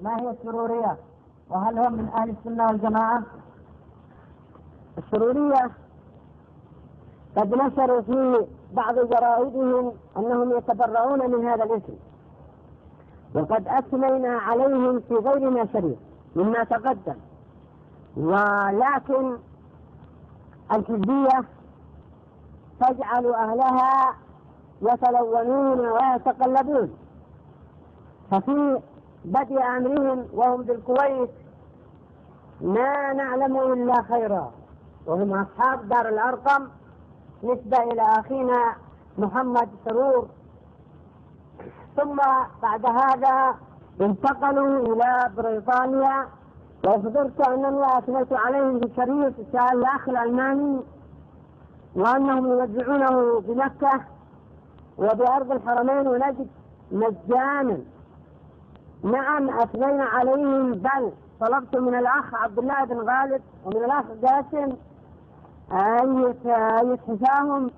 ما هي السرورية؟ وهل هم من أهل السنة والجماعة؟ السرورية قد نشروا في بعض جرائدهم أنهم يتبرعون من هذا الاسم، وقد أثنينا عليهم في غير ما شريف مما تقدم، ولكن الحزبية تجعل أهلها يتلونون ويتقلبون. ففي بدء أمرهم وهم بالكويت ما نعلم إلا خيرا، وهم أصحاب دار الأرقم نسبة إلى أخينا محمد سرور. ثم بعد هذا انتقلوا إلى بريطانيا، وأخبرت أنني أثنيت عليهم في الشريف سأل الأخ الألماني وأنهم يوزعونه بمكة وبأرض الحرمين ونجد مجانا. نعم أثنينا عليهم، بل طلبت من الأخ عبد الله بن غالب ومن الأخ قاسم أن يتحفاهم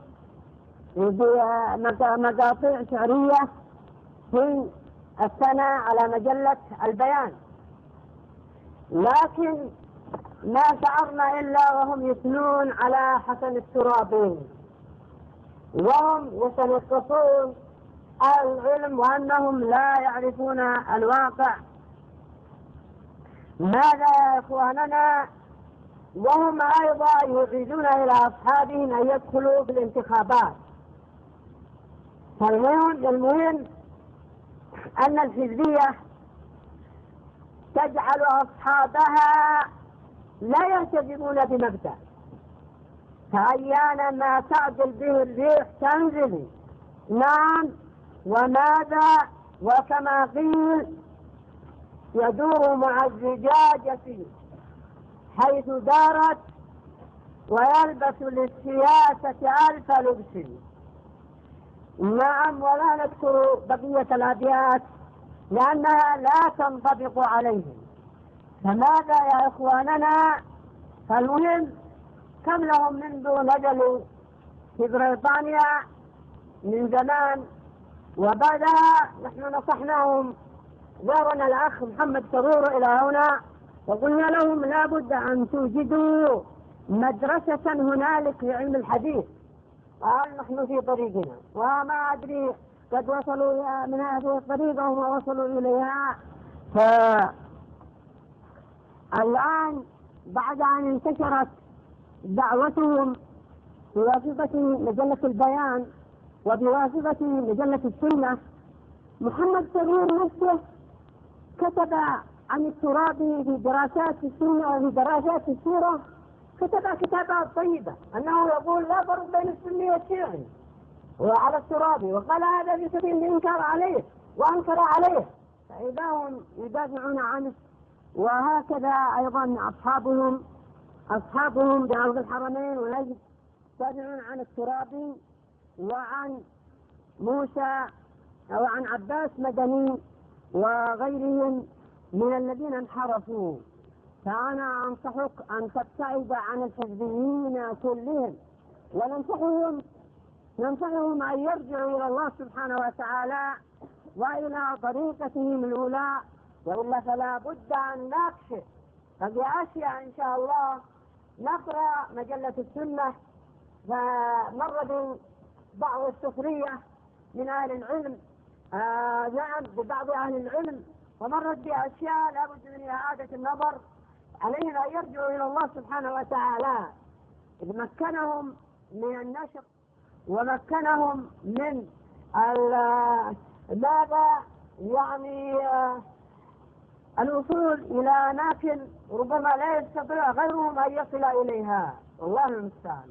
بمقاطع شعرية في السنة على مجلة البيان، لكن ما شعرنا إلا وهم يثنون على حسن الترابي، وهم يتنقصون العلم وأنهم لا يعرفون الواقع. ماذا يا إخواننا؟ وهم أيضا يريدون إلى أصحابهم أن يدخلوا في الانتخابات. فالمهم أن الحزبية تجعل أصحابها لا يلتزمون بمبدأ، فأحيانا ما تعدل به الريح تنزل. نعم، وماذا؟ وكما قيل يدور مع الزجاجة حيث دارت ويلبس للسياسة ألف لبس. نعم، ولا نذكر بقية الأبيات لأنها لا تنطبق عليهم. فماذا يا إخواننا؟ فالمهم كم لهم منذ نزلوا في بريطانيا من زمان، وبعدها نحن نصحناهم. زارنا الأخ محمد سرور إلى هنا وقلنا لهم لا بد أن توجدوا مدرسة هنالك لعلم الحديث. قال نحن في طريقنا، وما أدري قد وصلوا من هذه الطريقة وما وصلوا إليها. فالآن بعد أن انتشرت دعوتهم بواسطة مجلة البيان وبواسطة مجلة السنة، محمد سرور نفسه كتب عن الترابي في دراسات السنة وفي دراسات السيرة، كتب كتابات طيبة أنه يقول لا فرق بين السني والشيعي وعلى الترابي، وقال هذا في سبيل الإنكار عليه وأنكر عليه، فإذا هم يدافعون عنه. وهكذا أيضا أصحابهم بأرض الحرمين ونجد يدافعون عن الترابي وعن موسى وعن عباس مدني وغيرهم من الذين انحرفوا. فأنا أنصحك أن تبتعد عن الحزبيين كلهم، وننصحهم أن يرجعوا إلى الله سبحانه وتعالى وإلى طريقتهم الأولى، وإلا فلا بد أن نكشف. فبأشياء إن شاء الله نقرأ مجلة السنة، فمر بعض السخرية من أهل العلم، نعم ببعض أهل العلم، ومرت بأشياء لا بد من إعادة النظر. علينا أن يرجعوا إلى الله سبحانه وتعالى إذ مكنهم من النشر ومكنهم من ماذا يعني الوصول إلى أماكن ربما لا يستطيع غيرهم أن يصل إليها، والله المستعان.